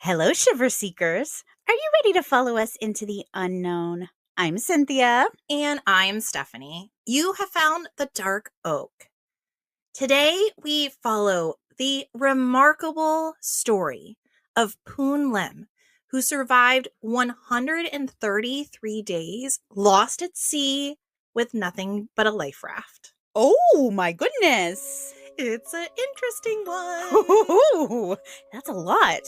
Hello, Shiver Seekers. Are you ready to follow us into the unknown? I'm Cynthia. And I'm Stephanie. You have found the Dark Oak. Today, we follow the remarkable story of Poon Lim, who survived 133 days lost at sea with nothing but a life raft. Oh, my goodness. It's an interesting one. Ooh, that's a lot.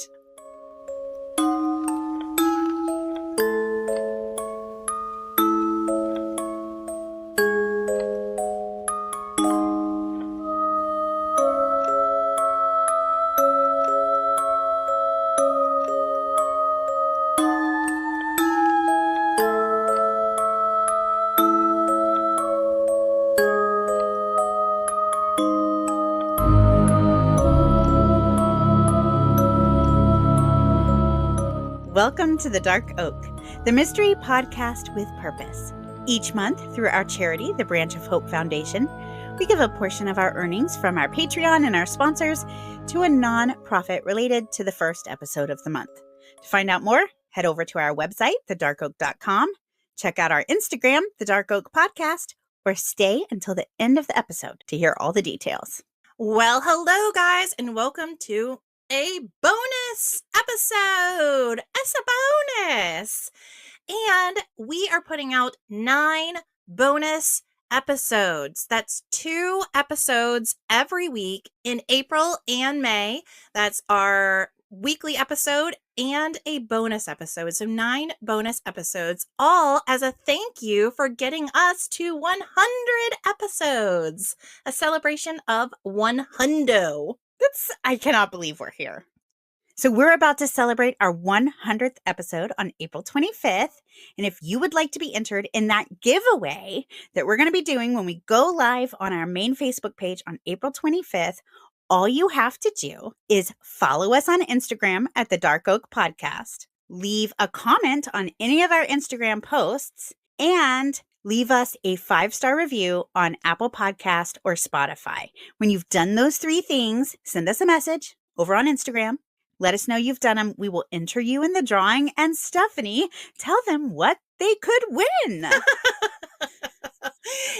Welcome to the Dark Oak, the mystery podcast with purpose. Each month, through our charity, the Branch of Hope Foundation, we give a portion of our earnings from our Patreon and our sponsors to a non-profit related to the first episode of the month. To find out more, head over to our website, thedarkoak.com, check out our Instagram, The Dark Oak Podcast, or stay until the end of the episode to hear all the details. Well, hello, guys, and welcome to a bonus episode. It's a bonus. And we are putting out 9 bonus episodes. That's 2 episodes every week in April and May. That's our weekly episode and a bonus episode. So 9 bonus episodes, all as a thank you for getting us to 100 episodes. A celebration of 100. I cannot believe we're here. So we're about to celebrate our 100th episode on April 25th. And if you would like to be entered in that giveaway that we're going to be doing when we go live on our main Facebook page on April 25th, all you have to do is follow us on Instagram at the Dark Oak Podcast, leave a comment on any of our Instagram posts, and leave us a 5-star review on Apple Podcast or Spotify. When you've done those 3 things, send us a message over on Instagram. Let us know you've done them. We will enter you in the drawing. And Stephanie, tell them what they could win.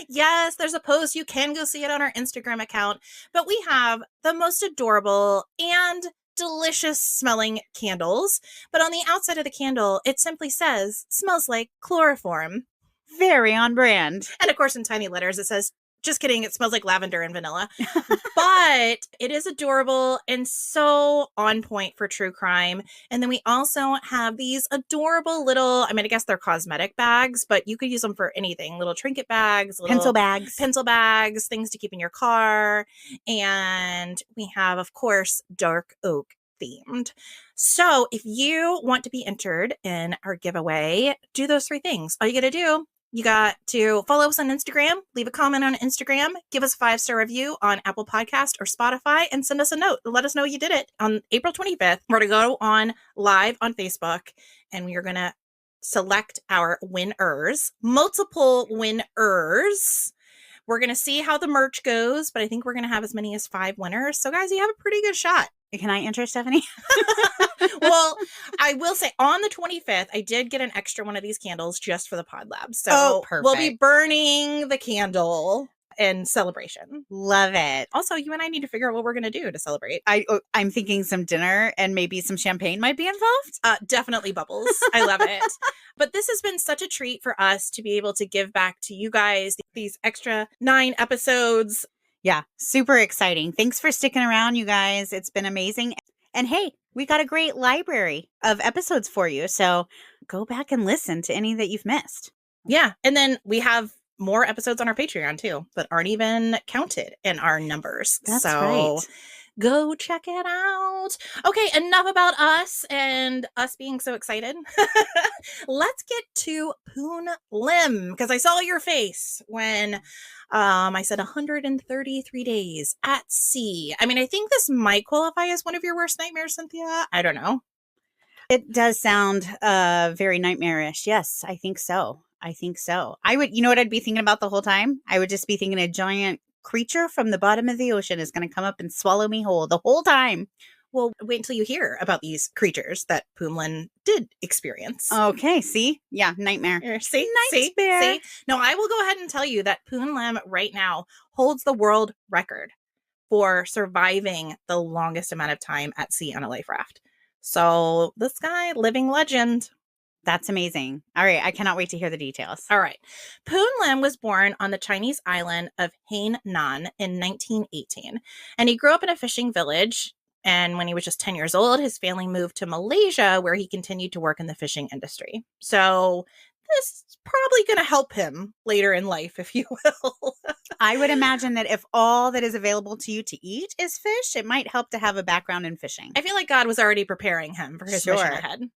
Yes, there's a post. You can go see it on our Instagram account. But we have the most adorable and delicious smelling candles. But on the outside of the candle, it simply says, smells like chloroform. Very on brand. And of course, in tiny letters, it says, just kidding, it smells like lavender and vanilla. But it is adorable and so on point for true crime. And then we also have these adorable little, I guess they're cosmetic bags, but you could use them for anything. Little trinket bags, little pencil bags, things to keep in your car. And we have, of course, dark oak themed. So if you want to be entered in our giveaway, do those 3 things. All you got to do, you got to follow us on Instagram, leave a comment on Instagram, give us a 5-star review on Apple Podcast or Spotify, and send us a note. Let us know you did it. On April 25th, we're going to go on live on Facebook, and we are going to select our winners, multiple winners. We're going to see how the merch goes, but I think we're going to have as many as 5 winners. So guys, you have a pretty good shot. Can I enter, Stephanie? Well, I will say on the 25th, I did get an extra one of these candles just for the Pod Lab. So we'll be burning the candle in celebration. Love it. Also, you and I need to figure out what we're going to do to celebrate. I'm thinking some dinner and maybe some champagne might be involved. Definitely bubbles. I love it. But this has been such a treat for us to be able to give back to you guys these extra 9 episodes. Yeah, super exciting. Thanks for sticking around, you guys. It's been amazing. And hey, we got a great library of episodes for you. So go back and listen to any that you've missed. Yeah. And then we have more episodes on our Patreon too that aren't even counted in our numbers. That's right. Go check it out. Okay, enough about us and us being so excited. Let's get to Poon Lim, because I saw your face when I said 133 days at sea. I think this might qualify as one of your worst nightmares, Cynthia. I don't know. It does sound very nightmarish. Yes, I think so. I would, you know what I'd be thinking about the whole time? I would just be thinking a giant creature from the bottom of the ocean is going to come up and swallow me whole the whole time. Well, wait until you hear about these creatures that Poon did experience. Okay, see? Yeah, nightmare. See? Nightmare. See? No, I will go ahead and tell you that Poon right now holds the world record for surviving the longest amount of time at sea on a life raft. So this guy, living legend. That's amazing. All right, I cannot wait to hear the details. All right. Poon was born on the Chinese island of Hainan in 1918, and he grew up in a fishing village. And when he was just 10 years old, his family moved to Malaysia, where he continued to work in the fishing industry. So this is probably going to help him later in life, if you will. I would imagine that if all that is available to you to eat is fish, it might help to have a background in fishing. I feel like God was already preparing him for his mission ahead.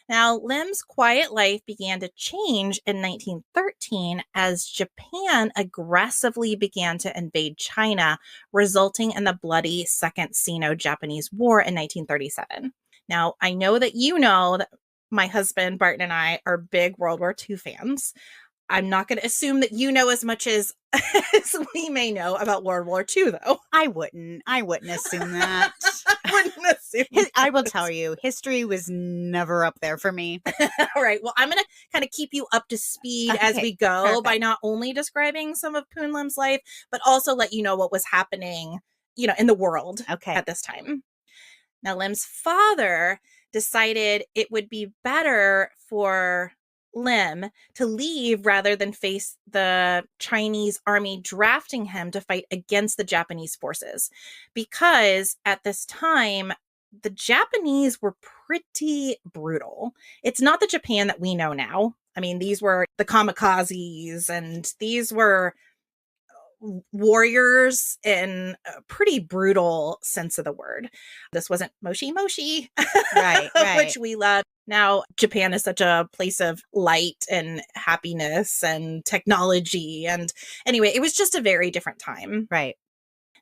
Now, Lim's quiet life began to change in 1913 as Japan aggressively began to invade China, resulting in the bloody Second Sino-Japanese War in 1937. Now, I know that my husband, Barton, and I are big World War II fans. I'm not going to assume that you know as much as we may know about World War II, though. I wouldn't assume that. I will tell you, history was never up there for me. All right. Well, I'm going to kind of keep you up to speed as we go by not only describing some of Poon Lim's life, but also let you know what was happening, in the world at this time. Now, Lim's father decided it would be better for Lim to leave rather than face the Chinese army drafting him to fight against the Japanese forces, because at this time, the Japanese were pretty brutal. It's not the Japan that we know now. I mean, these were the kamikazes, and these were warriors in a pretty brutal sense of the word. This wasn't moshi, right. which we love. Now, Japan is such a place of light and happiness and technology. And anyway, it was just a very different time. Right.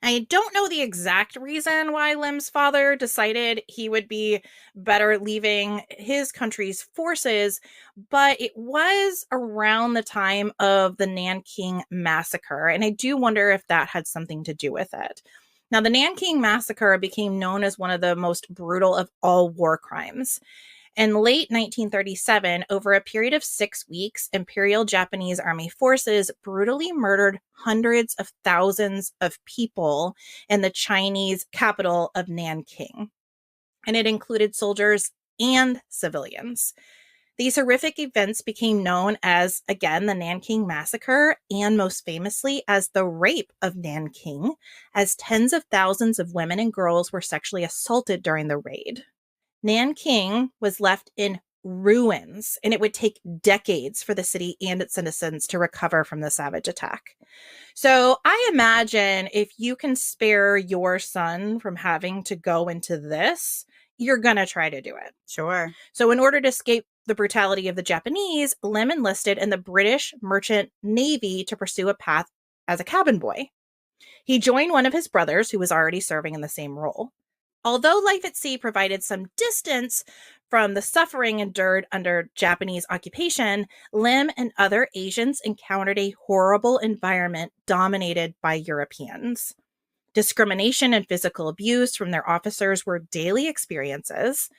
I don't know the exact reason why Lim's father decided he would be better leaving his country's forces, but it was around the time of the Nanking Massacre, and I do wonder if that had something to do with it. Now, the Nanking Massacre became known as one of the most brutal of all war crimes. In late 1937, over a period of 6 weeks, Imperial Japanese Army forces brutally murdered hundreds of thousands of people in the Chinese capital of Nanking. And it included soldiers and civilians. These horrific events became known as, again, the Nanking Massacre, and most famously as the Rape of Nanking, as tens of thousands of women and girls were sexually assaulted during the raid. Nanking was left in ruins, and it would take decades for the city and its citizens to recover from the savage attack. So I imagine if you can spare your son from having to go into this, you're going to try to do it. Sure. So in order to escape the brutality of the Japanese, Lim enlisted in the British Merchant Navy to pursue a path as a cabin boy. He joined one of his brothers who was already serving in the same role. Although life at sea provided some distance from the suffering endured under Japanese occupation, Lim and other Asians encountered a horrible environment dominated by Europeans. Discrimination and physical abuse from their officers were daily experiences,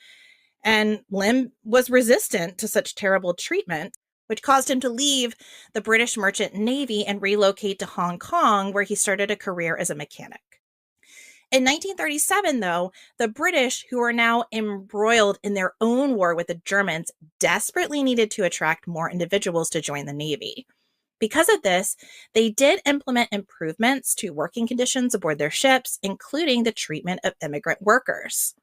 and Lim was resistant to such terrible treatment, which caused him to leave the British Merchant Navy and relocate to Hong Kong, where he started a career as a mechanic. In 1937, though, the British, who were now embroiled in their own war with the Germans, desperately needed to attract more individuals to join the Navy. Because of this, they did implement improvements to working conditions aboard their ships, including the treatment of immigrant workers.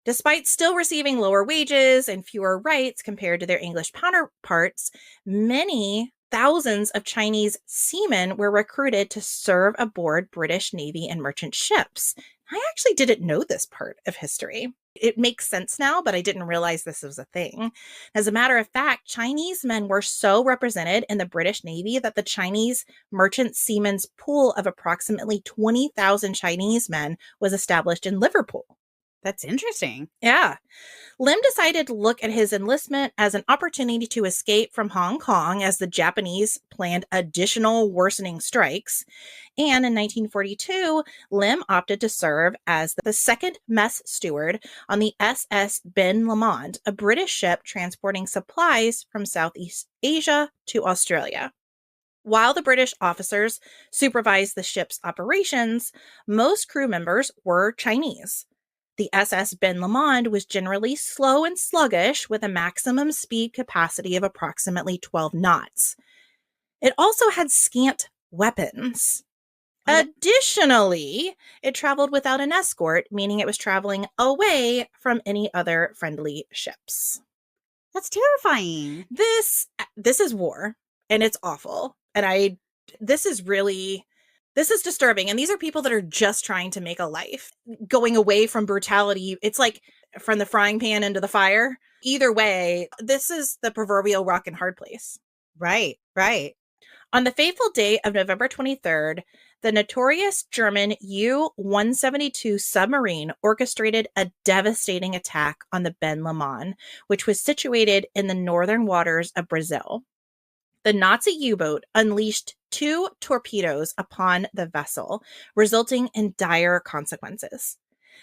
Despite still receiving lower wages and fewer rights compared to their English counterparts, many thousands of Chinese seamen were recruited to serve aboard British Navy and merchant ships. I actually didn't know this part of history. It makes sense now, but I didn't realize this was a thing. As a matter of fact, Chinese men were so represented in the British Navy that the Chinese merchant seamen's pool of approximately 20,000 Chinese men was established in Liverpool. That's interesting. Yeah. Lim decided to look at his enlistment as an opportunity to escape from Hong Kong as the Japanese planned additional worsening strikes. And in 1942, Lim opted to serve as the second mess steward on the SS Ben Lomond, a British ship transporting supplies from Southeast Asia to Australia. While the British officers supervised the ship's operations, most crew members were Chinese. The SS Ben Lomond was generally slow and sluggish with a maximum speed capacity of approximately 12 knots. It also had scant weapons. Additionally, it traveled without an escort, meaning it was traveling away from any other friendly ships. That's terrifying. This is war, and it's awful. And this is disturbing. And these are people that are just trying to make a life, going away from brutality. It's like from the frying pan into the fire. Either way, this is the proverbial rock and hard place. Right, right. On the fateful day of November 23rd, the notorious German U-172 submarine orchestrated a devastating attack on the Ben Lomond, which was situated in the northern waters of Brazil. The Nazi U-boat unleashed 2 torpedoes upon the vessel, resulting in dire consequences.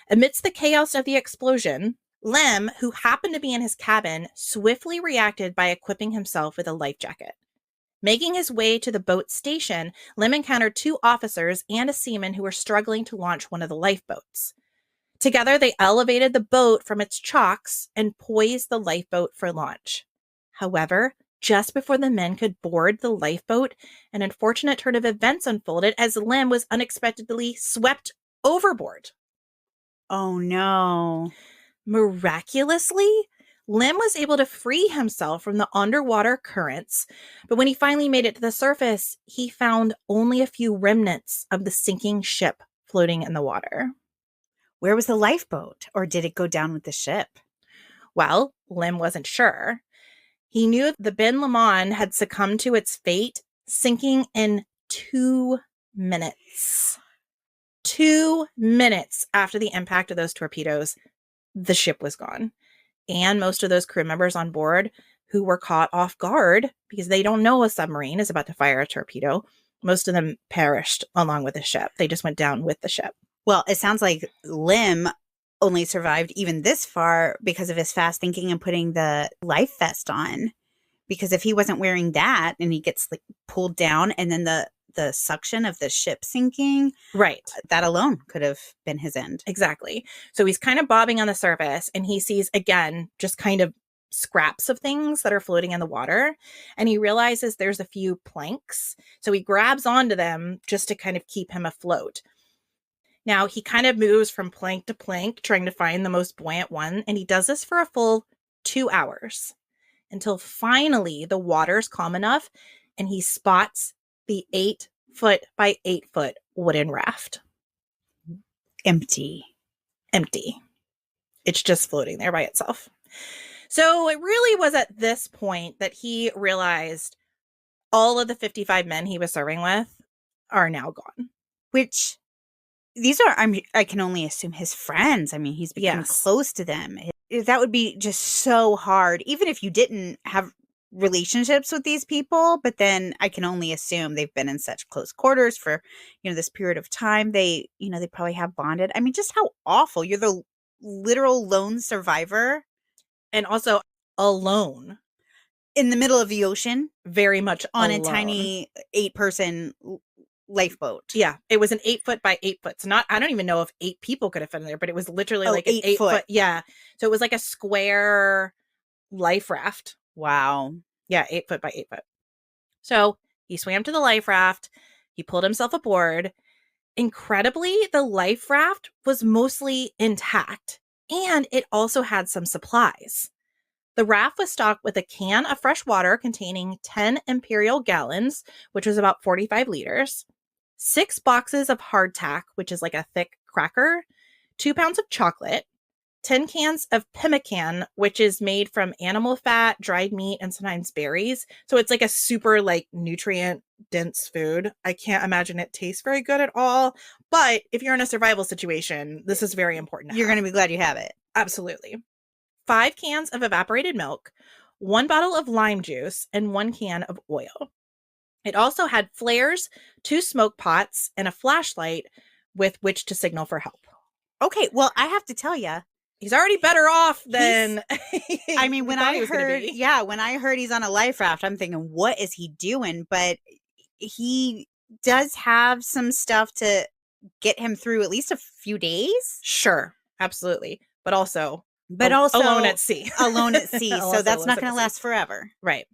Amidst the chaos of the explosion, Lim, who happened to be in his cabin, swiftly reacted by equipping himself with a life jacket. Making his way to the boat station, Lim encountered 2 officers and a seaman who were struggling to launch one of the lifeboats. Together, they elevated the boat from its chocks and poised the lifeboat for launch. However, just before the men could board the lifeboat, an unfortunate turn of events unfolded as Lim was unexpectedly swept overboard. Oh, no. Miraculously, Lim was able to free himself from the underwater currents, but when he finally made it to the surface, he found only a few remnants of the sinking ship floating in the water. Where was the lifeboat, or did it go down with the ship? Well, Lim wasn't sure. He knew the Ben Lomond had succumbed to its fate, sinking in 2 minutes. 2 minutes after the impact of those torpedoes, the ship was gone. And most of those crew members on board who were caught off guard because they don't know a submarine is about to fire a torpedo, most of them perished along with the ship. They just went down with the ship. Well, it sounds like Lim only survived even this far because of his fast thinking and putting the life vest on. Because if he wasn't wearing that and he gets like pulled down and then the suction of the ship sinking, right, that alone could have been his end. Exactly. So he's kind of bobbing on the surface and he sees again just kind of scraps of things that are floating in the water, and he realizes there's a few planks, so he grabs onto them just to kind of keep him afloat. Now, he kind of moves from plank to plank, trying to find the most buoyant one, and he does this for a full 2 hours until finally the water's calm enough and he spots the 8-foot by 8-foot wooden raft. Empty. It's just floating there by itself. So it really was at this point that he realized all of the 55 men he was serving with are now gone. Which... these are, I can only assume, his friends. I mean, he's become close to them. That would be just so hard, even if you didn't have relationships with these people. But then I can only assume they've been in such close quarters for, this period of time. They probably have bonded. I mean, just how awful. You're the literal lone survivor. And also alone. In the middle of the ocean. Very much on alone. a tiny 8-person lifeboat. Yeah, it was an 8-foot by 8-foot. So I don't even know if 8 people could have fit in there, but it was literally like an 8-foot. Yeah. So it was like a square life raft. Wow. Yeah, 8-foot by 8-foot. So he swam to the life raft. He pulled himself aboard. Incredibly, the life raft was mostly intact, and it also had some supplies. The raft was stocked with a can of fresh water containing 10 imperial gallons, which was about 45 liters, 6 boxes of hardtack, which is like a thick cracker, 2 pounds of chocolate, 10 cans of pemmican, which is made from animal fat, dried meat, and sometimes berries. So it's like a super like nutrient dense food. I can't imagine it tastes very good at all. But if you're in a survival situation, this is very important. You're going to be glad you have it. Absolutely. 5 cans of evaporated milk, 1 bottle of lime juice, and 1 can of oil. It also had flares, 2 smoke pots, and a flashlight with which to signal for help. Okay, well, I have to tell you, he's already better off than I mean, when I heard he's on a life raft, I'm thinking, what is he doing? But he does have some stuff to get him through at least a few days. Sure, absolutely. But also alone at sea. Alone at sea. So that's not going to last forever. Right.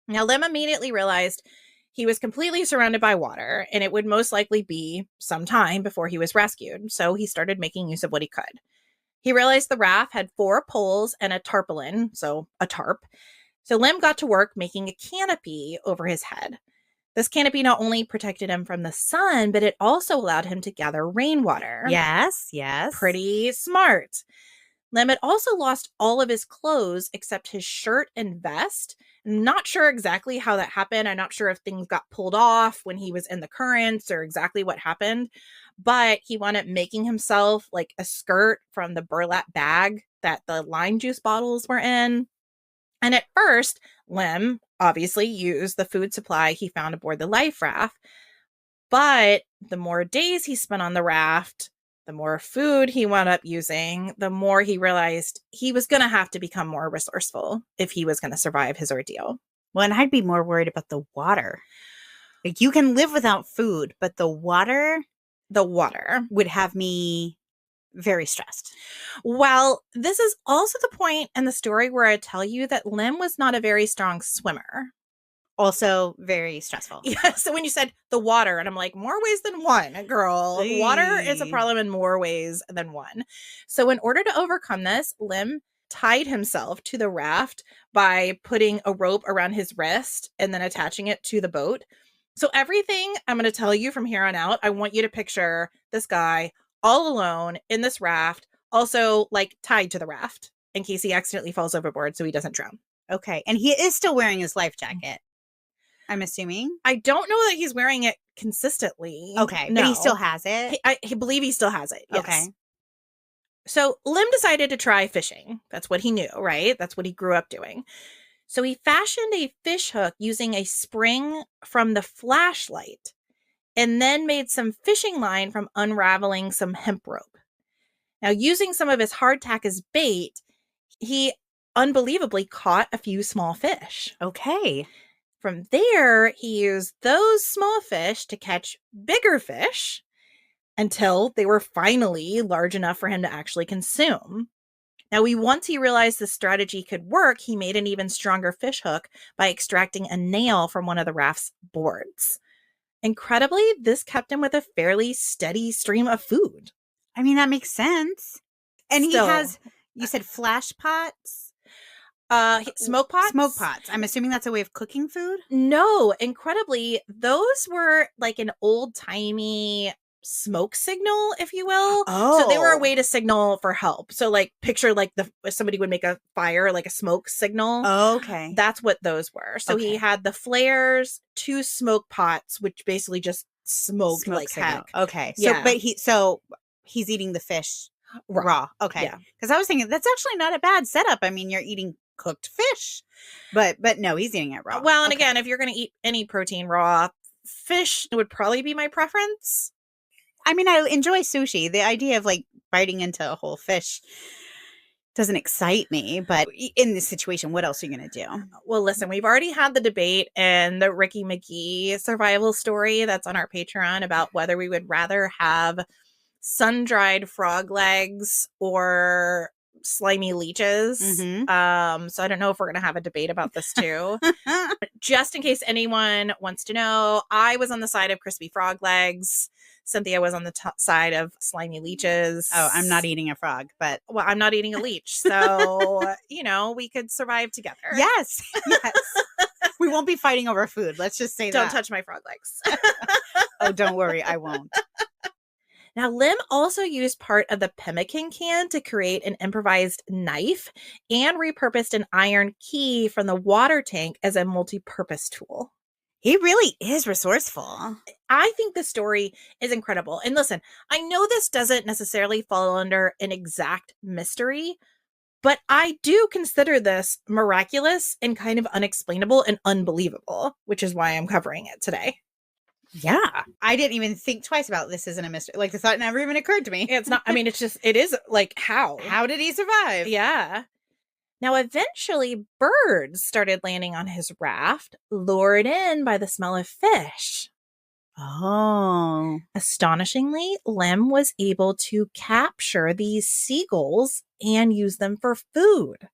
Now, Lem immediately realized he was completely surrounded by water, and it would most likely be some time before he was rescued. So he started making use of what he could. He realized the raft had 4 poles and a tarpaulin, so a tarp. So Lem got to work making a canopy over his head. This canopy not only protected him from the sun, but it also allowed him to gather rainwater. Yes. Pretty smart. Lem had also lost all of his clothes except his shirt and vest. I'm not sure exactly how that happened. I'm not sure if things got pulled off when he was in the currents or exactly what happened. But he wound up making himself like a skirt from the burlap bag that the lime juice bottles were in. And at first, Lem obviously used the food supply he found aboard the life raft. But the more days he spent on the raft, the more food he wound up using, the more he realized he was going to have to become more resourceful if he was going to survive his ordeal. Well, and I'd be more worried about the water. Like, you can live without food, but the water would have me very stressed. Well, this is also the point in the story where I tell you that Lem was not a very strong swimmer. Also very stressful. Yeah, so when you said the water, and I'm like, more ways than one, girl. Hey. Water is a problem in more ways than one. So in order to overcome this, Lem tied himself to the raft by putting a rope around his wrist and then attaching it to the boat. So everything I'm going to tell you from here on out, I want you to picture this guy all alone in this raft, also like tied to the raft in case he accidentally falls overboard so he doesn't drown. Okay. And he is still wearing his life jacket, I'm assuming. I don't know that he's wearing it consistently. Okay. No. But he still has it? I believe he still has it. Yes. Okay. So Lem decided to try fishing. That's what he knew, right? That's what he grew up doing. So he fashioned a fish hook using a spring from the flashlight and then made some fishing line from unraveling some hemp rope. Now, using some of his hardtack as bait, he unbelievably caught a few small fish. Okay. From there, he used those small fish to catch bigger fish until they were finally large enough for him to actually consume. Now, once he realized this strategy could work, he made an even stronger fish hook by extracting a nail from one of the raft's boards. Incredibly, this kept him with a fairly steady stream of food. I mean, that makes sense. And Still, he has, you said flash pots? Smoke pots? Smoke pots. I'm assuming that's a way of cooking food? No, incredibly, those were like an old-timey smoke signal, if you will. Oh. So they were a way to signal for help. So like picture like somebody would make a fire, like a smoke signal. Okay. That's what those were. So he had the flares, 2 smoke pots, which basically just smoked Smoke like signal. heck. Okay. Yeah. But he's eating the fish raw. Okay. Yeah. Because I was thinking that's actually not a bad setup. I mean, you're eating cooked fish, but no, he's eating it raw. Well, and again, if you're going to eat any protein raw, fish would probably be my preference. I mean, I enjoy sushi. The idea of like biting into a whole fish doesn't excite me, but in this situation, what else are you going to do? Well, listen, we've already had the debate and the Ricky McGee survival story that's on our Patreon about whether we would rather have sun-dried frog legs or slimy leeches. Mm-hmm. So I don't know if we're going to have a debate about this too. Just in case anyone wants to know, I was on the side of crispy frog legs. Cynthia was on the side of slimy leeches. Oh, I'm not eating a frog, but... Well, I'm not eating a leech. So, we could survive together. Yes. We won't be fighting over food. Let's just say Don't that. touch my frog legs. Oh, don't worry. I won't. Now, Lim also used part of the pemmican can to create an improvised knife and repurposed an iron key from the water tank as a multi-purpose tool. He really is resourceful. I think the story is incredible. And listen, I know this doesn't necessarily fall under an exact mystery, but I do consider this miraculous and kind of unexplainable and unbelievable, which is why I'm covering it today. Yeah. I didn't even think twice about this isn't a mystery. Like, the thought never even occurred to me. It's not, I mean, it is like, how? How did he survive? Yeah. Now, eventually, birds started landing on his raft, lured in by the smell of fish. Oh. Astonishingly, Lim was able to capture these seagulls and use them for food.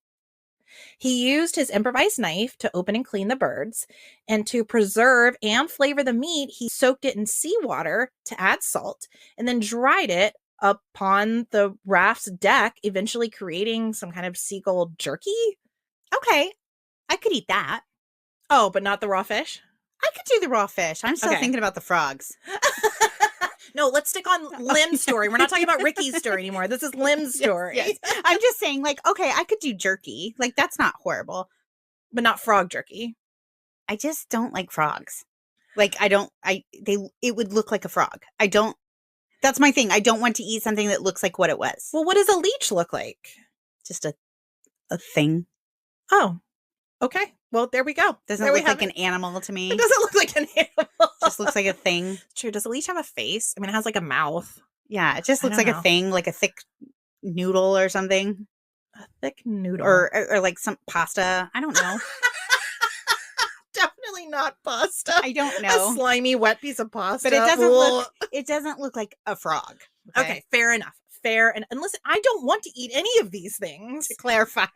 He used his improvised knife to open and clean the birds, and to preserve and flavor the meat, he soaked it in seawater to add salt and then dried it upon the raft's deck, eventually creating some kind of seagull jerky. Okay. I could eat that. Oh, but not the raw fish? I could do the raw fish. I'm still Okay. thinking about the frogs. No, let's stick on Lim's story. We're not talking about Ricky's story anymore. This is Lim's story. Yes. I'm just saying, like, okay, I could do jerky. Like, that's not horrible. But not frog jerky. I just don't like frogs. Like, it would look like a frog. That's my thing. I don't want to eat something that looks like what it was. Well, what does a leech look like? Just a thing. Oh, okay. Well, there we go. Doesn't there look like an animal to me. It doesn't look like an animal. Just looks like a thing. True. Does a leech have a face? I mean, it has like a mouth. Yeah, it just looks like a thing, like a thick noodle or something. A thick noodle. Or like some pasta. I don't know. Definitely not pasta. I don't know. A slimy, wet piece of pasta. But it doesn't look like a frog. Okay, fair enough. And listen, I don't want to eat any of these things. To clarify,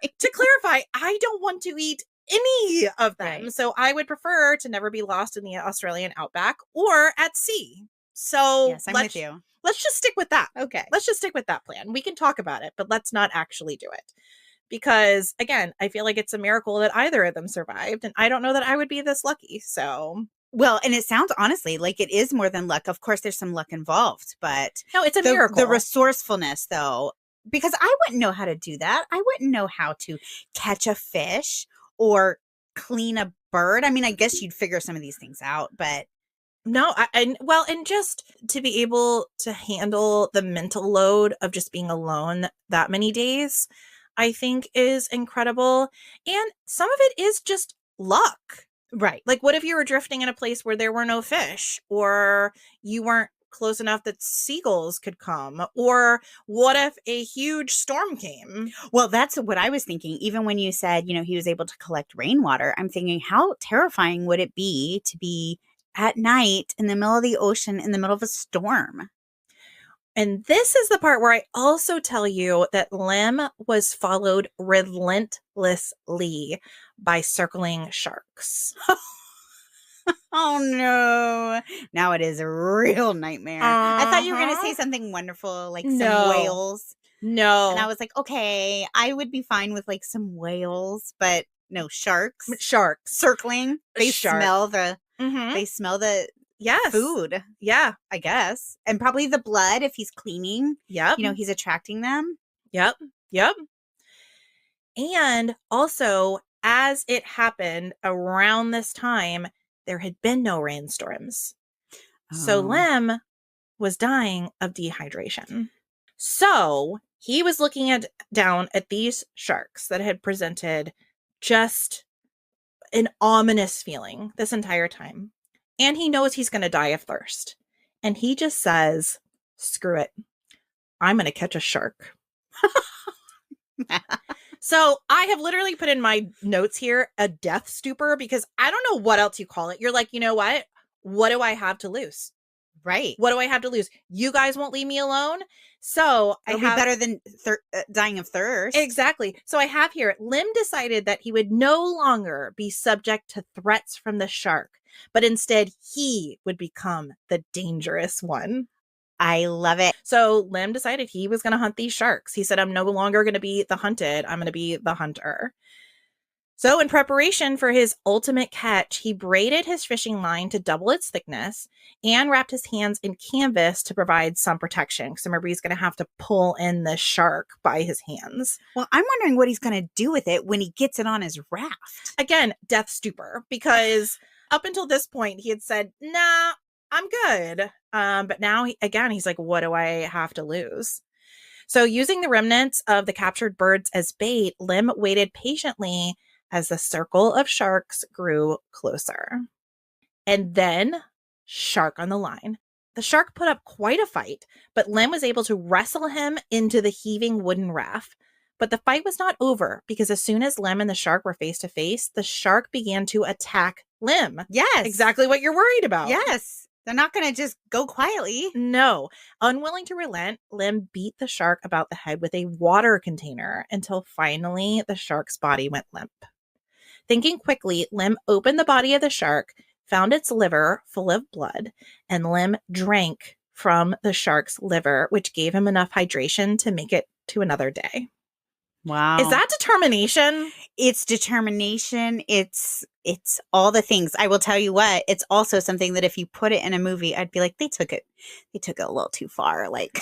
I don't want to eat any of them. Right. So I would prefer to never be lost in the Australian outback or at sea. So yes, I'm with you. Let's just stick with that. Okay. Let's just stick with that plan. We can talk about it, but let's not actually do it. Because again, I feel like it's a miracle that either of them survived. And I don't know that I would be this lucky. So well, and it sounds honestly like it is more than luck. Of course, there's some luck involved, but no, it's a miracle. The resourcefulness, though, because I wouldn't know how to do that. I wouldn't know how to catch a fish or clean a bird. I mean, I guess you'd figure some of these things out, but no, and just to be able to handle the mental load of just being alone that many days, I think is incredible. And some of it is just luck. Right. Like, what if you were drifting in a place where there were no fish, or you weren't close enough that seagulls could come, or what if a huge storm came? Well, that's what I was thinking. Even when you said, he was able to collect rainwater, I'm thinking, how terrifying would it be to be at night in the middle of the ocean in the middle of a storm? And this is the part where I also tell you that Lim was followed relentlessly by circling sharks. Oh, no. Now it is a real nightmare. I thought you were going to say something wonderful, like some whales. No. And I was like, okay, I would be fine with like some whales, but no, sharks. Sharks. Circling. They smell the food. Yeah. I guess. And probably the blood if he's cleaning. Yep. He's attracting them. Yep. And also, as it happened around this time, there had been no rainstorms. Oh. So Lim was dying of dehydration. So he was looking down at these sharks that had presented just an ominous feeling this entire time. And he knows he's going to die of thirst. And he just says, screw it. I'm going to catch a shark. So I have literally put in my notes here a death stupor, because I don't know what else you call it. You're like, you know what? What do I have to lose? Right. What do I have to lose? You guys won't leave me alone. So it'll be better than dying of thirst. Exactly. So I have here, Lim decided that he would no longer be subject to threats from the shark, but instead he would become the dangerous one. I love it. So Lim decided he was going to hunt these sharks. He said, I'm no longer going to be the hunted. I'm going to be the hunter. So in preparation for his ultimate catch, he braided his fishing line to double its thickness and wrapped his hands in canvas to provide some protection. Because remember, he's going to have to pull in the shark by his hands. Well, I'm wondering what he's going to do with it when he gets it on his raft. Again, death stupor, because up until this point, he had said, nah, I'm good. But now, he's like, what do I have to lose? So using the remnants of the captured birds as bait, Lim waited patiently as the circle of sharks grew closer. And then, shark on the line. The shark put up quite a fight, but Lim was able to wrestle him into the heaving wooden raft. But the fight was not over, because as soon as Lim and the shark were face to face, the shark began to attack Lim. Yes. Exactly what you're worried about. Yes. They're not going to just go quietly. No. Unwilling to relent, Lim beat the shark about the head with a water container until finally the shark's body went limp. Thinking quickly, Lim opened the body of the shark, found its liver full of blood, and Lim drank from the shark's liver, which gave him enough hydration to make it to another day. Wow. Is that determination? It's determination. It's all the things. I will tell you what, it's also something that if you put it in a movie, I'd be like, they took it a little too far. Like,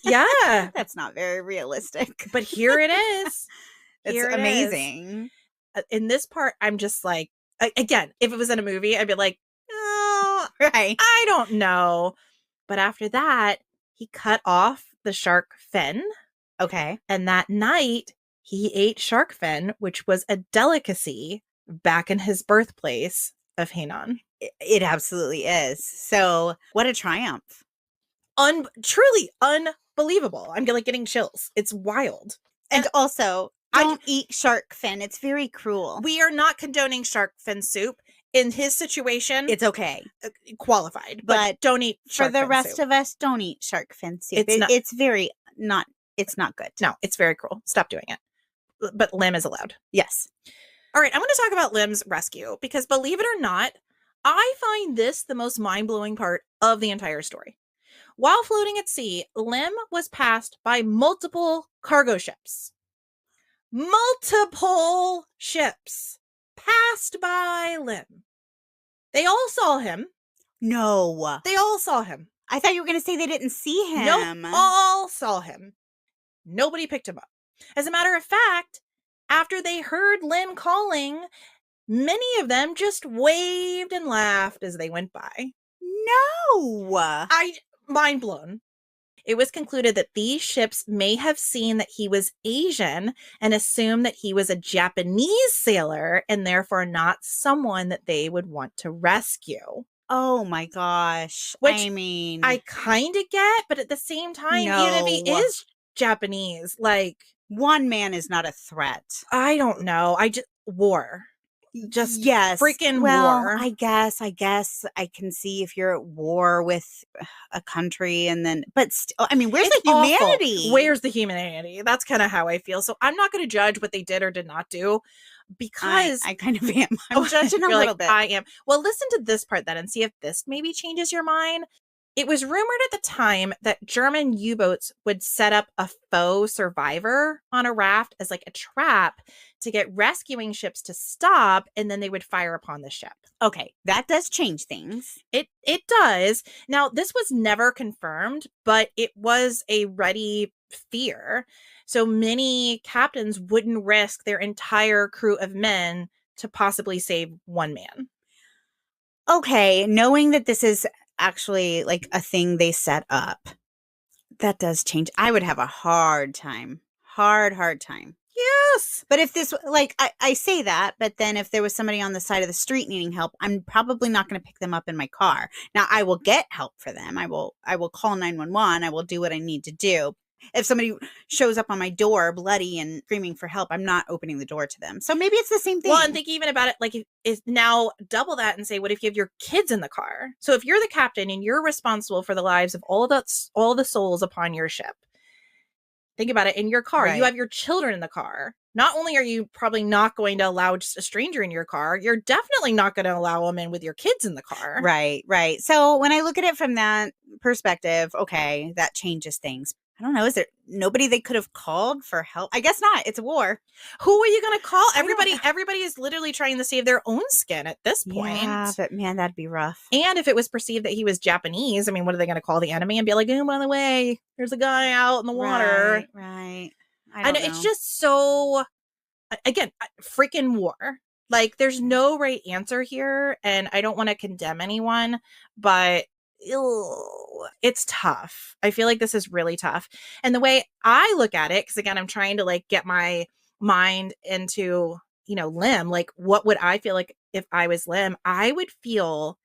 yeah, that's not very realistic. But here it is. It's amazing. In this part, I'm just like, again, if it was in a movie, I'd be like, oh, right. I don't know. But after that, he cut off the shark fin. Okay. And that night, he ate shark fin, which was a delicacy back in his birthplace of Hainan. It absolutely is. So what a triumph. Truly unbelievable. I'm like getting chills. It's wild. And also, don't eat shark fin. It's very cruel. We are not condoning shark fin soup. In his situation, it's okay. Qualified. But don't eat shark fin soup. For the rest of us, don't eat shark fin soup. It's not good. No, it's very cruel. Stop doing it. But Lim is allowed. Yes. All right, I'm going to talk about Lim's rescue because believe it or not, I find this the most mind-blowing part of the entire story. While floating at sea, Lim was passed by multiple cargo ships. Multiple ships passed by Lim. They all saw him. No. They all saw him. I thought you were going to say they didn't see him. Nope, all saw him. Nobody picked him up. As a matter of fact, after they heard Lim calling, many of them just waved and laughed as they went by. No. Mind blown. It was concluded that these ships may have seen that he was Asian and assumed that he was a Japanese sailor and therefore not someone that they would want to rescue. Oh my gosh. Which I kind of get, but at the same time, even if he is Japanese, like, one man is not a threat. I don't know. War. Just freaking war. I guess I can see if you're at war with a country and then, but where's the humanity? Awful. Where's the humanity? That's kind of how I feel. So I'm not going to judge what they did or did not do because I kind of am. I'm judging a little bit. I am. Well, listen to this part then and see if this maybe changes your mind. It was rumored at the time that German U-boats would set up a faux survivor on a raft as like a trap to get rescuing ships to stop, and then they would fire upon the ship. Okay, that does change things. It does. Now, this was never confirmed, but it was a ready fear. So many captains wouldn't risk their entire crew of men to possibly save one man. Okay, knowing that this is actually like a thing they set up, that does change. I would have a hard time. Hard time. Yes. But if this, like, I say that, but then if there was somebody on the side of the street needing help, I'm probably not going to pick them up in my car. Now, I will get help for them. I will call 911. I will do what I need to do. If somebody shows up on my door bloody and screaming for help, I'm not opening the door to them. So maybe it's the same thing. Well, and think even about it, like, is now double that and say, what if you have your kids in the car? So if you're the captain and you're responsible for the lives of all the souls upon your ship, think about it. In your car, you have your children in the car. Not only are you probably not going to allow just a stranger in your car, you're definitely not going to allow them in with your kids in the car. Right. So when I look at it from that perspective, okay, that changes things. I don't know. Is there nobody they could have called for help? I guess not. It's a war. Who are you going to call? I don't know. Everybody is literally trying to save their own skin at this point. Yeah, but man, that'd be rough. And if it was perceived that he was Japanese, I mean, what are they going to call the enemy and be like, oh, by the way, there's a guy out in the water. Right. I And don't know. it's just so, again, freaking war. Like, there's no right answer here. And I don't want to condemn anyone, but it's tough. I feel like this is really tough. And the way I look at it, because again, I'm trying to like get my mind into, Lim, like what would I feel like if I was Lim? I would feel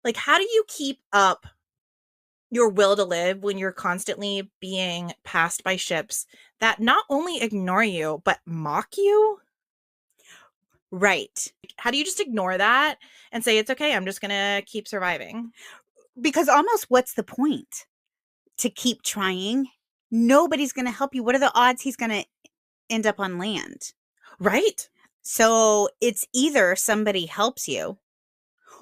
like, how do you keep up your will to live when you're constantly being passed by ships that not only ignore you, but mock you? Right. How do you just ignore that and say, it's okay, I'm just going to keep surviving? Because almost what's the point to keep trying? Nobody's going to help you. What are the odds he's going to end up on land? Right. So it's either somebody helps you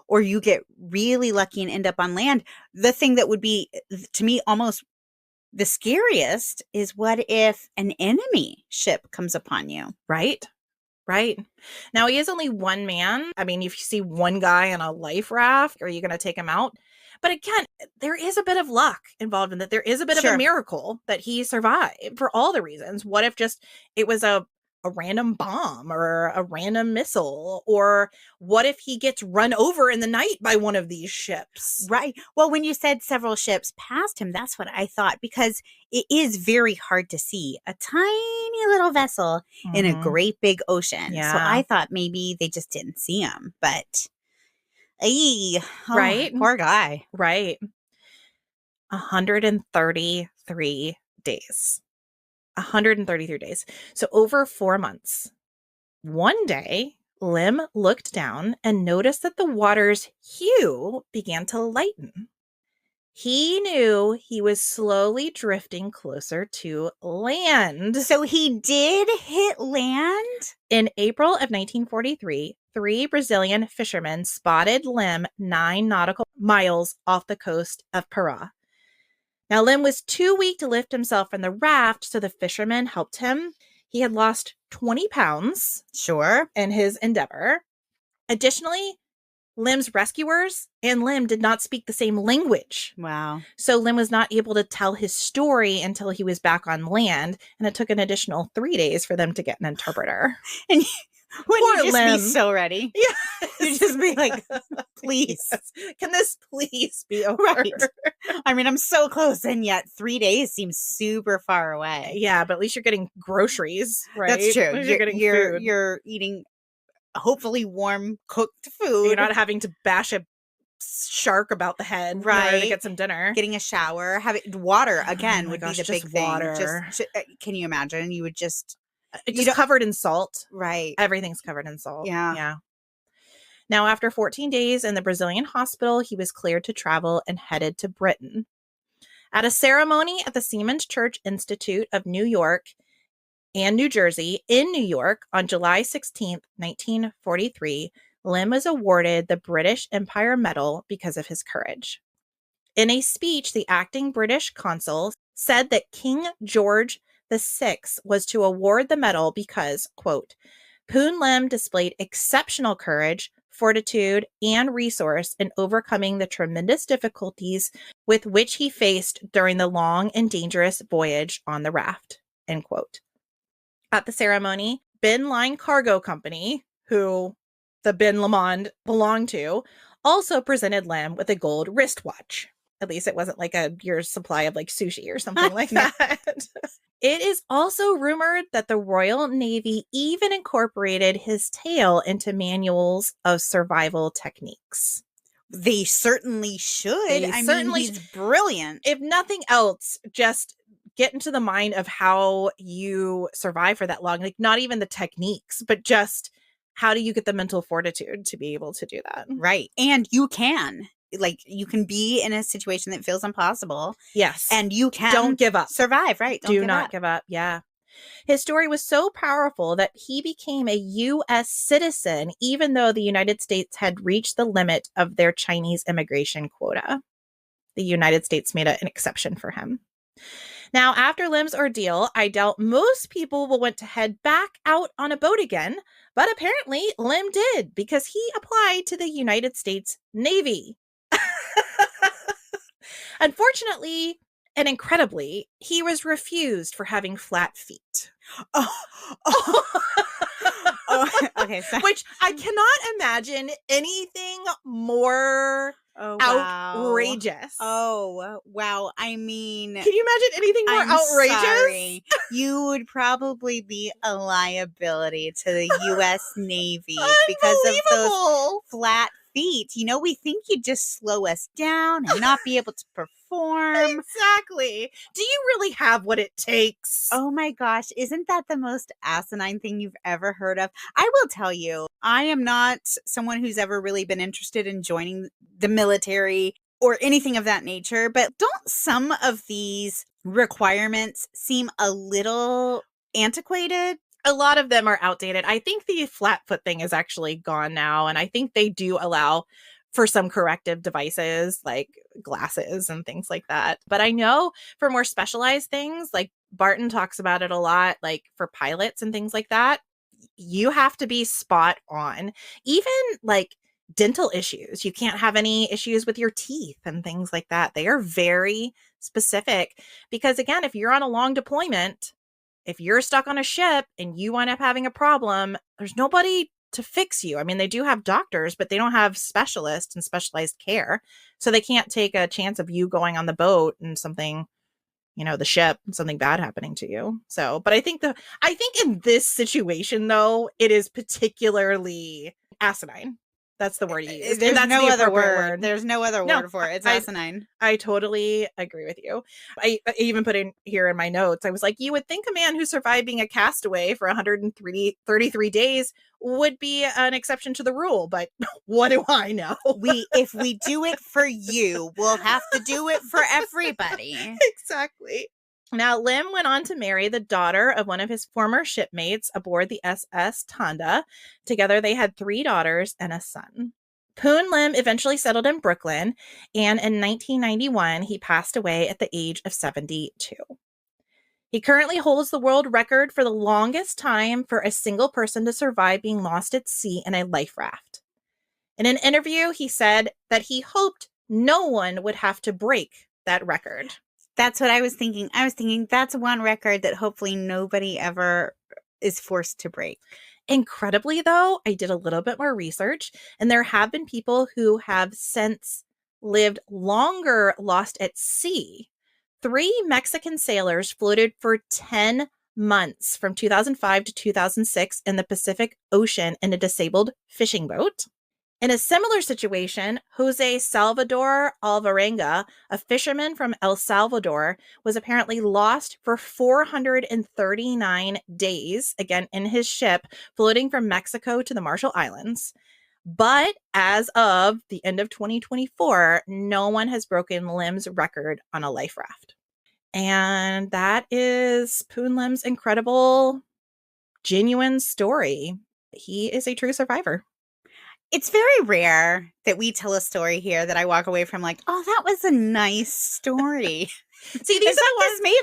or you get really lucky and end up on land. The thing that would be, to me, almost the scariest is what if an enemy ship comes upon you? Right. Right. Now, he is only one man. I mean, if you see one guy on a life raft, are you going to take him out? But again, there is a bit of luck involved in that. There is a bit of a miracle that he survived for all the reasons. What if just it was a random bomb or a random missile? Or what if he gets run over in the night by one of these ships? Right. Well, when you said several ships passed him, that's what I thought, because it is very hard to see a tiny little vessel in a great big ocean. Yeah. So I thought maybe they just didn't see him, but right. Poor guy. Right. 133 days. 133 days. So over 4 months. One day, Lim looked down and noticed that the water's hue began to lighten. He knew he was slowly drifting closer to land. So he did hit land? In April of 1943, 3 Brazilian fishermen spotted Lim 9 nautical miles off the coast of Pará. Now, Lim was too weak to lift himself from the raft, so the fishermen helped him. He had lost 20 pounds in his endeavor. Additionally, Lim's rescuers and Lim did not speak the same language. Wow. So Lim was not able to tell his story until he was back on land, and it took an additional 3 days for them to get an interpreter. And wouldn't you just Lim. be so ready? Yeah. You'd just be like, please. Yes. Can this please be over? Right. I mean, I'm so close, and yet 3 days seems super far away. Yeah, but at least you're getting groceries, right? That's true. At least you're getting food. You're eating hopefully warm cooked food. You're not having to bash a shark about the head in order to get some dinner. Getting a shower, having water again would be the big water. thing. Just can you imagine? You would just covered in salt. Right. Everything's covered in salt. Yeah. Yeah. Now, after 14 days in the Brazilian hospital, he was cleared to travel and headed to Britain. At a ceremony at the Seamen's Church Institute of New York and New Jersey in New York on July 16th, 1943, Lim was awarded the British Empire Medal because of his courage. In a speech, the acting British consul said that King George VI was to award the medal because, quote, Poon Lim displayed exceptional courage, fortitude, and resource in overcoming the tremendous difficulties with which he faced during the long and dangerous voyage on the raft, end quote. At the ceremony, Ben Line Cargo Company, who the Ben Lomond belonged to, also presented Lim with a gold wristwatch. At least it wasn't like a year's supply of like sushi or something like that. It is also rumored that the Royal Navy even incorporated his tale into manuals of survival techniques. They certainly should. I mean, he's brilliant. If nothing else, just get into the mind of how you survive for that long. Like, not even the techniques, but just how do you get the mental fortitude to be able to do that? Right. And you can. Like, you can be in a situation that feels impossible. Yes. And you can. Don't give up. Survive, right? Do not give up. Yeah. His story was so powerful that he became a U.S. citizen, even though the United States had reached the limit of their Chinese immigration quota. The United States made an exception for him. Now, after Lim's ordeal, I doubt most people will want to head back out on a boat again, but apparently Lim did because he applied to the United States Navy. Unfortunately and incredibly, he was refused for having flat feet. Okay. So- Which I cannot imagine anything more outrageous. Oh, wow. I mean, can you imagine anything more outrageous? Sorry. You would probably be a liability to the U.S. Navy because of those flat feet. You know, we think you'd just slow us down and not be able to perform. Exactly. Do you really have what it takes? Oh my gosh, isn't that the most asinine thing you've ever heard of? I will tell you, I am not someone who's ever really been interested in joining the military or anything of that nature, but don't some of these requirements seem a little antiquated? A lot of them are outdated. I think the flat foot thing is actually gone now, and I think they do allow for some corrective devices like glasses and things like that. But I know for more specialized things, like Barton talks about it a lot, like for pilots and things like that, you have to be spot on. Even like dental issues, you can't have any issues with your teeth and things like that. They are very specific because, again, if you're on a long deployment, if you're stuck on a ship and you wind up having a problem, there's nobody to fix you. I mean, they do have doctors, but they don't have specialists and specialized care. So they can't take a chance of you going on the boat and something, the ship, something bad happening to you. So, but I think in this situation, though, it is particularly asinine. That's the word you use. There's no other word. There's no other word for it. It's asinine. I totally agree with you. I even put in here in my notes, I was like, you would think a man who survived being a castaway for 133 days would be an exception to the rule, but what do I know? If we do it for you, we'll have to do it for everybody. Exactly. Now, Lim went on to marry the daughter of one of his former shipmates aboard the SS Tanda. Together, they had 3 daughters and a son. Poon Lim eventually settled in Brooklyn, and in 1991, he passed away at the age of 72. He currently holds the world record for the longest time for a single person to survive being lost at sea in a life raft. In an interview, he said that he hoped no one would have to break that record. That's what I was thinking. I was thinking that's one record that hopefully nobody ever is forced to break. Incredibly, though, I did a little bit more research, and there have been people who have since lived longer lost at sea. 3 Mexican sailors floated for 10 months from 2005 to 2006 in the Pacific Ocean in a disabled fishing boat. In a similar situation, Jose Salvador Alvarenga, a fisherman from El Salvador, was apparently lost for 439 days, again in his ship, floating from Mexico to the Marshall Islands. But as of the end of 2024, no one has broken Lim's record on a life raft. And that is Poon Lim's incredible, genuine story. He is a true survivor. It's very rare that we tell a story here that I walk away from like, oh, that was a nice story. See, this may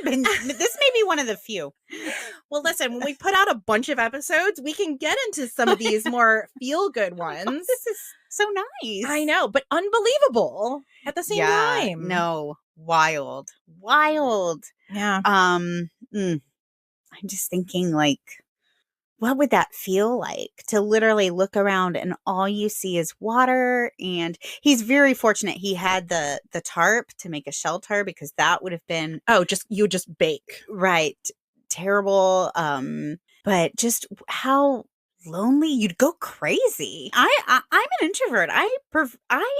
be one of the few. Well, listen, when we put out a bunch of episodes, we can get into some of these more feel-good ones. This is so nice. I know, but unbelievable at the same time. No, wild. Yeah. I'm just thinking like, what would that feel like to literally look around and all you see is water? And he's very fortunate he had the tarp to make a shelter because that would have been you just bake. Right. Terrible. But just how lonely, you'd go crazy. I'm an introvert. I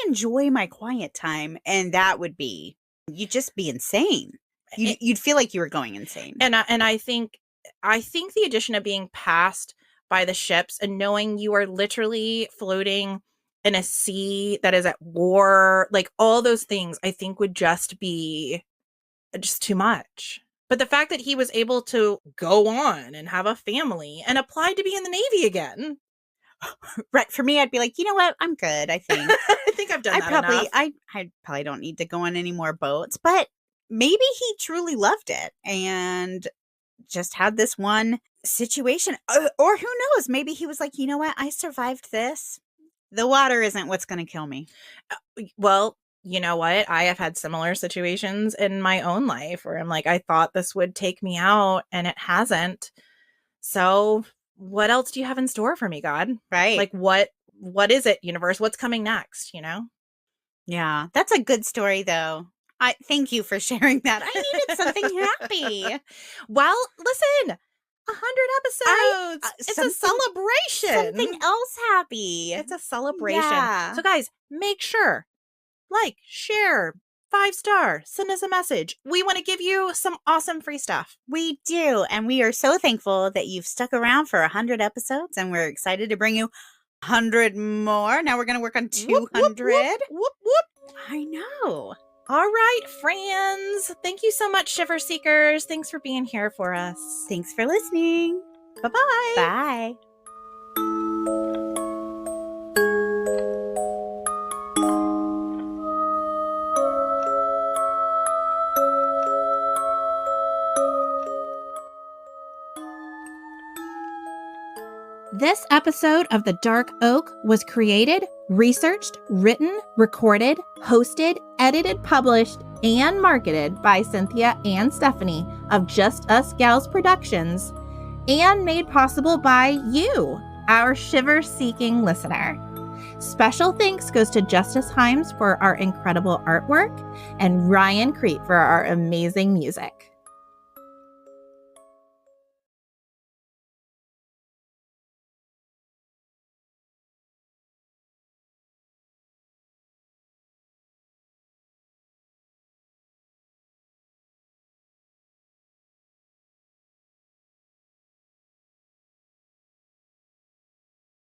enjoy my quiet time, and that would be, you'd just be insane. You'd feel like you were going insane. And I think the addition of being passed by the ships and knowing you are literally floating in a sea that is at war, like all those things, I think would just be just too much. But the fact that he was able to go on and have a family and apply to be in the Navy again. Right. For me, I'd be like, you know what? I'm good, I think. I think I've done that enough. I probably don't need to go on any more boats, but maybe he truly loved it and just had this one situation. Or who knows? Maybe he was like, you know what? I survived this. The water isn't what's going to kill me. Well, you know what? I have had similar situations in my own life where I'm like, I thought this would take me out and it hasn't. So what else do you have in store for me, God? Right. Like, what is it, universe? What's coming next, you know? Yeah, that's a good story, though. I thank you for sharing that. I needed something happy. Well, listen, 100 episodes. It's a celebration. Something else happy. It's a celebration. Yeah. So, guys, make sure, like, share, 5-star, send us a message. We want to give you some awesome free stuff. We do. And we are so thankful that you've stuck around for 100 episodes. And we're excited to bring you 100 more. Now we're going to work on 200. Whoop, whoop, whoop. I know. All right, friends. Thank you so much, Shiver Seekers. Thanks for being here for us. Thanks for listening. Bye-bye. Bye. This episode of The Dark Oak was created, researched, written, recorded, hosted, edited, published, and marketed by Cynthia and Stephanie of Just Us Gals Productions, and made possible by you, our shiver-seeking listener. Special thanks goes to Justice Himes for our incredible artwork and Ryan Crete for our amazing music.